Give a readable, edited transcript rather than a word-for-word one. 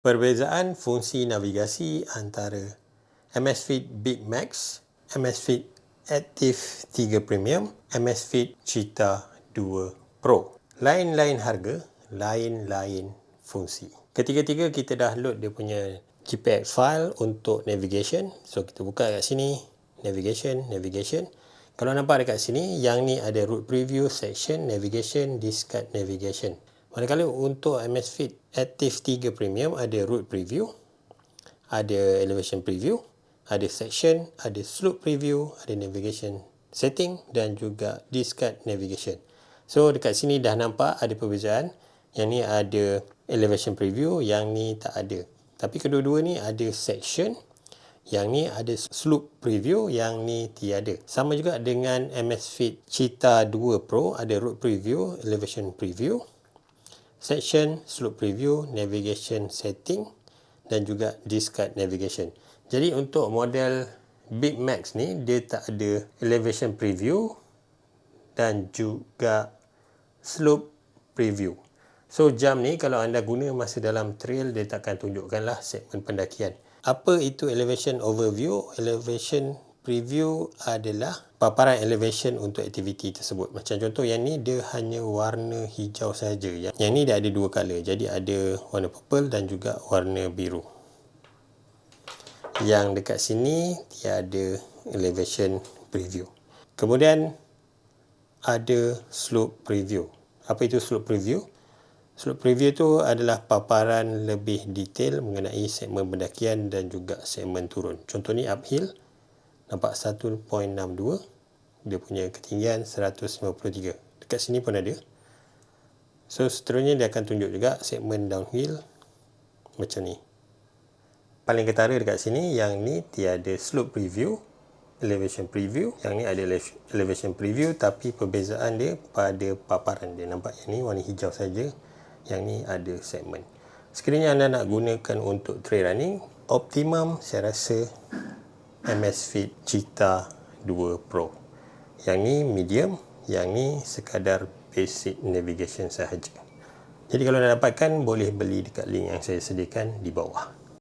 Perbezaan fungsi navigasi antara Amazfit Big Max, Amazfit Active 3 Premium, Amazfit Cheetah 2 Pro. Lain-lain harga, lain-lain fungsi. Ketiga-tiga kita dah load dia punya GPX file untuk navigation. So kita buka kat sini, navigation. Kalau nampak dekat sini, yang ni ada route preview, section, navigation, discard navigation. Manakala untuk Amazfit Active 3 Premium ada route preview, ada elevation preview, ada section, ada slope preview, ada navigation setting dan juga discard navigation. So dekat sini dah nampak ada perbezaan. Yang ni ada elevation preview, yang ni tak ada. Tapi kedua-dua ni ada section, yang ni ada slope preview, yang ni tiada. Sama juga dengan Amazfit Cheetah 2 Pro, ada route preview, elevation preview, section, slope preview, navigation setting dan juga discard navigation. Jadi untuk model Big Max ni dia tak ada elevation preview dan juga slope preview. So jam ni kalau anda guna masa dalam trail dia takkan tunjukkanlah segmen pendakian. Apa itu elevation overview? Elevation preview adalah paparan elevation untuk aktiviti tersebut. Macam contoh yang ni dia hanya warna hijau saja. Yang ni dia ada dua color. Jadi ada warna purple dan juga warna biru. Yang dekat sini tiada elevation preview. Kemudian ada slope preview. Apa itu slope preview? Slope preview tu adalah paparan lebih detail mengenai segmen pendakian dan juga segmen turun. Contoh ni uphill, nampak 1.62, dia punya ketinggian 153. Dekat sini pun ada. So seterusnya dia akan tunjuk juga segmen downhill macam ni. Paling ketara dekat sini, yang ni tiada slope preview, elevation preview. Yang ni ada elevation preview tapi perbezaan dia pada paparan dia. Nampak yang ni warna hijau saja, yang ni ada segmen. Sekiranya anda nak gunakan untuk trail running, optimum saya rasa Amazfit Cheetah 2 Pro. Yang ni medium, yang ni sekadar basic navigation sahaja. Jadi kalau nak dapatkan, boleh beli dekat link yang saya sediakan di bawah.